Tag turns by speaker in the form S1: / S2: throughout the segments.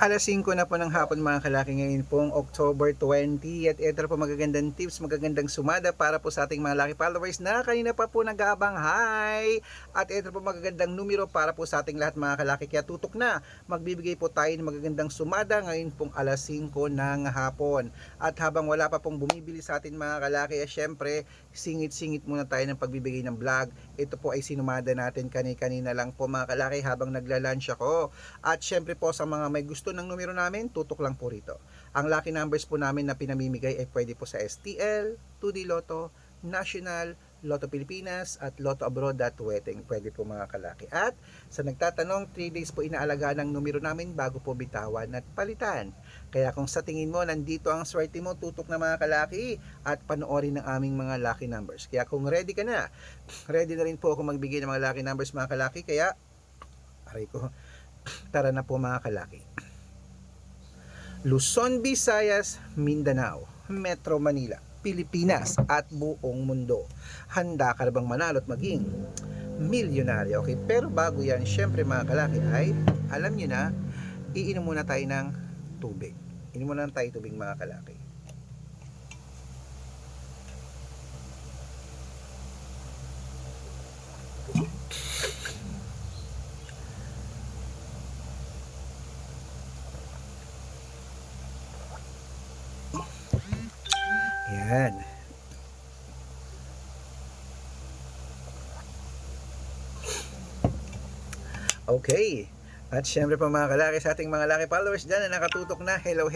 S1: 5:00 na po ng hapon mga kalaki, ngayon pong October 20, at ito po magagandang tips, magagandang sumada para po sa ating mga lucky followers na kanina pa po nag-aabang. Hi! At ito po magagandang numero para po sa ating lahat mga kalaki, kaya tutok na, magbibigay po tayo ng magagandang sumada ngayon pong 5:00 ng hapon. At habang wala pa pong bumibili sa atin mga kalaki, syempre singit-singit muna tayo ng pagbibigay ng vlog. Ito po ay sinumada natin kanina lang po mga kalaki habang nagla-lunch ako. At syempre po sa mga may gusto ng numero namin, tutok lang po rito. Ang lucky numbers po namin na pinamimigay ay pwede po sa STL, 2D Lotto, National, Lotto Pilipinas at Lotto Abroad at Weteng. Pwede po mga kalaki. At sa nagtatanong, 3 days po inaalagaan ng numero namin bago po bitawan at palitan. Kaya kung sa tingin mo nandito ang swerte mo, tutok na mga kalaki at panoorin ng aming mga lucky numbers. Kaya kung ready ka na, ready na rin po ako magbigay ng mga lucky numbers mga kalaki. Kaya, aray ko, tara na po mga kalaki. Luzon, Visayas, Mindanao, Metro Manila, Pilipinas at buong mundo. Handa ka na bang manalo at maging milyonaryo? Okay, pero bago yan, syempre mga kalaki ay, alam nyo na, iinom muna tayo ng tubig. Inom muna tayo tubig mga kalaki. Yan. Okay. At syempre pa mga kalaki sa ating mga lucky followers dyan na nakatutok na, hello.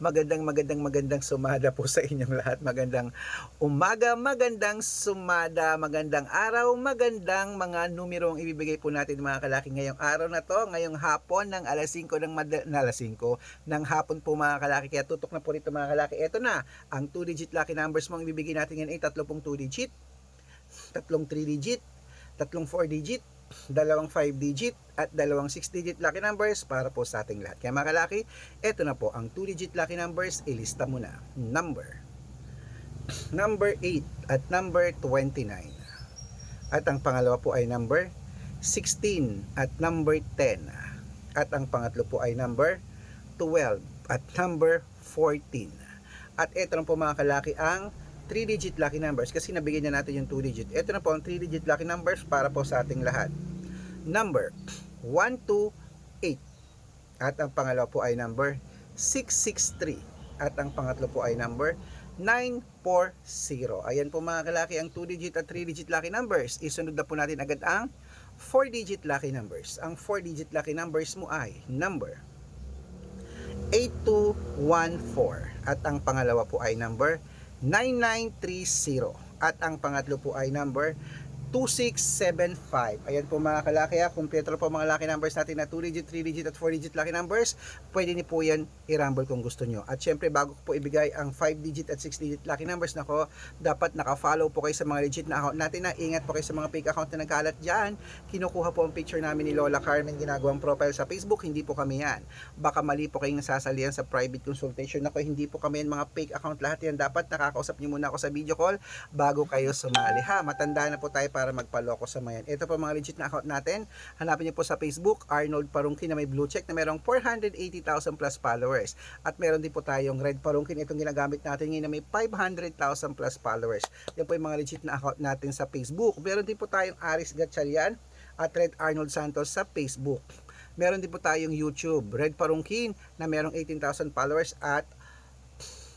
S1: Magandang sumada po sa inyong lahat. Magandang umaga, magandang sumada, magandang araw, magandang mga numero ang ibibigay po natin mga kalaki ngayong araw na to, ngayong hapon ng 5:00 ng hapon po mga kalaki. Kaya tutok na po rito mga kalaki. Ito na, ang 2-digit lucky numbers mo ang ibibigay natin ngayon ay 3 2-digit, 3 3-digit, 3 4-digit, 2 5-digit at 2 6-digit lucky numbers para po sa ating lahat. Kaya mga kalaki, ito na po ang 2-digit lucky numbers, ilista mo na. Number 8 at number 29. At ang pangalawa po ay number 16 at number 10. At ang pangatlo po ay number 12 at number 14. At ito na po mga kalaki ang 3-digit lucky numbers kasi nabigyan na natin yung 2-digit. Ito na po ang 3-digit lucky numbers para po sa ating lahat. Number 128 at ang pangalawa po ay number 663 at ang pangatlo po ay number 940. Ayan po mga kalaki ang 2-digit at 3-digit lucky numbers. Isunod na po natin agad ang 4-digit lucky numbers. Ang 4-digit lucky numbers mo ay number 8214 at ang pangalawa po ay number 9930 at ang pangatlo po ay number 2675. Ayan po mga kalaki, kumpleto po mga lucky numbers natin na 2-digit, 3-digit at 4-digit lucky numbers. Pwede niyo po yan i-rumble kung gusto nyo. At syempre bago ko po ibigay ang 5-digit at 6-digit lucky numbers, nako, dapat naka-follow po kayo sa mga legit na account natin na. Ingat po kayo sa mga fake account na nagkalat dyan. Kinukuha po ang picture namin ni Lola Carmen, ginagawang profile sa Facebook. Hindi po kami yan. Baka mali po kayong nasasalihan sa private consultation. Nako, hindi po kami yan mga fake account. Lahat yan dapat nakakausap nyo muna ako sa video call bago kayo sumali ha. Matanda na po tayo para magpaloko sa mayan. Ito po mga legit na account natin. Hanapin niyo po sa Facebook, Arnold Parungkin na may blue check na merong 480,000 plus followers. At meron din po tayong Red Parungkin, itong ginagamit natin ngayon na may 500,000 plus followers. Yan po yung mga legit na account natin sa Facebook. Meron din po tayong Aris Gatchalian at Red Arnold Santos sa Facebook. Meron din po tayong YouTube, Red Parungkin na merong 18,000 followers at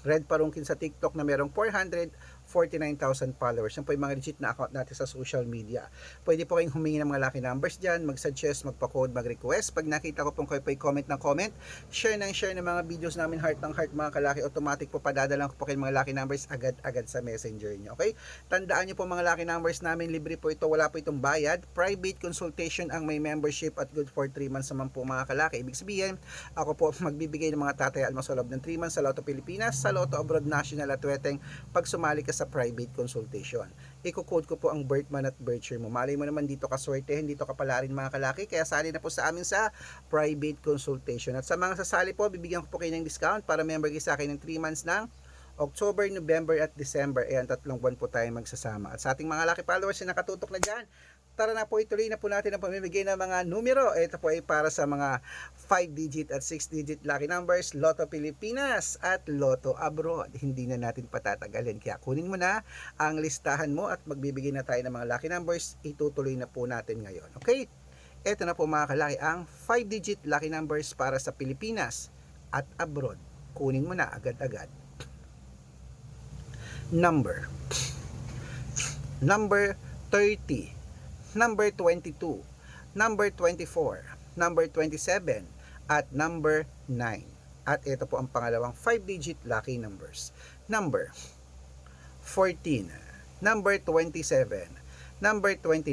S1: Red Parungkin sa TikTok na merong 449,000 followers. Yan po yung mga legit na account natin sa social media. Pwede po kayong humingi ng mga lucky numbers dyan, mag-suggest, magpa-code, mag-request. Pag nakita ko pong kayo po comment ng comment, share ng mga videos namin, heart ng heart mga kalaki, automatic po padadalang ko po kayo mga lucky numbers agad-agad sa messenger nyo. Okay? Tandaan nyo po mga lucky numbers namin, libre po ito, wala po itong bayad. Private consultation ang may membership at good for 3 months naman po mga kalaki. Ibig sabihin, ako po magbibigay ng mga tatay alma sa loob ng 3 months sa Lotto Pilipinas, sa Lotto Abroad, National at Weteng pag sumali ka sa private consultation. Iko-code ko po ang birth month at birth year mo. Malay mo naman dito ka swertehin, dito ka pala rin mga kalaki, kaya sali na po sa amin sa private consultation. At sa mga sasali po, bibigyan ko po kayo ng discount para member kayo sa akin ng 3 months ng October, November at December. Ayan, 3 buwan po tayo magsasama. At sa ating mga lucky followers na nakatutok na dyan, tara na po, ituloy na po natin ang pamimigay ng mga numero. Ito po ay para sa mga 5-digit at 6-digit lucky numbers, Lotto Pilipinas at Lotto Abroad. Hindi na natin patatagalin. Kaya kunin mo na ang listahan mo at magbibigay na tayo ng mga lucky numbers. Itutuloy na po natin ngayon. Okay? Ito na po mga kalaki ang 5-digit lucky numbers para sa Pilipinas at abroad. Kunin mo na agad-agad. Number 30, number 22, number 24, number 27, at number 9. At ito po ang pangalawang 5-digit lucky numbers. Number 14, number 27, number 29,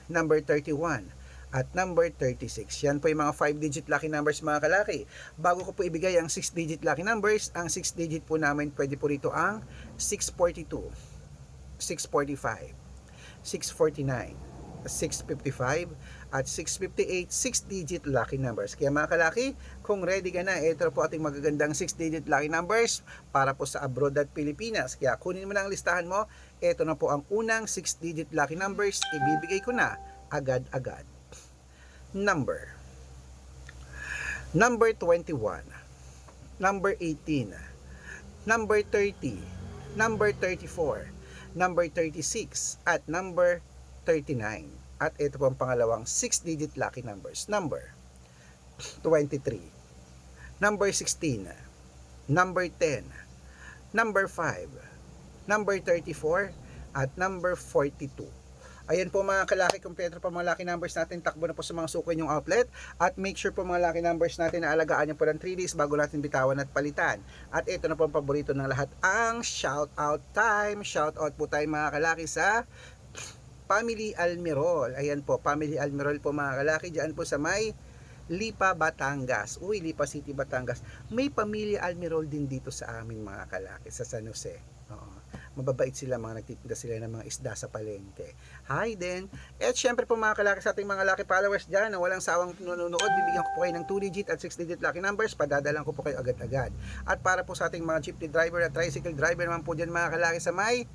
S1: number 31, at number 36. Yan po yung mga 5-digit lucky numbers mga kalaki. Bago ko po ibigay ang 6-digit lucky numbers, ang 6-digit po namin pwede po rito ang 642, 645, 649, 655, at 658, 6-digit lucky numbers. Kaya mga kalaki, kung ready ka na, ito po ating magagandang 6-digit lucky numbers para po sa abroad at Pilipinas. Kaya kunin mo na ang listahan mo. Ito na po ang unang 6-digit lucky numbers. Ibibigay ko na agad-agad. Number 21, number 18, number 30, number 34, number 36, at number 39. At ito po ang pangalawang 6-digit lucky numbers. Number 23, number 16, number 10, number 5, number 34, at number 42. Ayan po mga kalaki, kompleto po mga lucky numbers natin. Takbo na po sa mga suko yung outlet. At make sure po mga lucky numbers natin na alagaan nyo po ng 3 days bago natin bitawan at palitan. At ito na po ang paborito ng lahat, ang shout out time. Shout out po tayo mga kalaki sa Family Almirol. Ayan po, Family Almirol po mga kalaki. Diyan po sa may Lipa, Batangas. Uy, Lipa City, Batangas. May Pamilya Almirol din dito sa amin mga kalaki, sa San Jose. Oo. Mababait sila, mga nagtitinda sila ng mga isda sa palengke. Hi din. At syempre po mga kalaki, sa ating mga lucky followers dyan na walang sawang nanonood, bibigyan ko po kayo ng 2-digit at 6-digit lucky numbers. Padadalan ko po kayo agad-agad. At para po sa ating mga jeepney driver at tricycle driver naman po dyan mga kalaki sa may,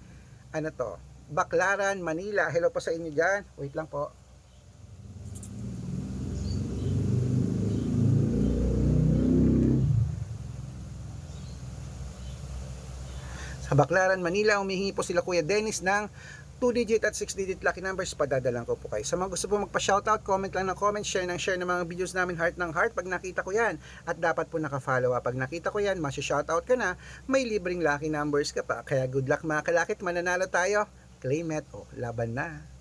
S1: Baclaran, Manila. Hello po sa inyo dyan. Wait lang po. Sa Baclaran, Manila, humihingi po sila Kuya Dennis ng 2-digit at 6-digit lucky numbers. Padadalan ko po kayo. Sa mga gusto po magpa-shoutout, comment lang ng comment, share ng mga videos namin, heart ng heart pag nakita ko yan. At dapat po naka-follow up. Pag nakita ko yan, masya-shoutout ka na, may libreng lucky numbers ka pa. Kaya good luck mga kalakit, mananalo tayo. Claim it. Laban na.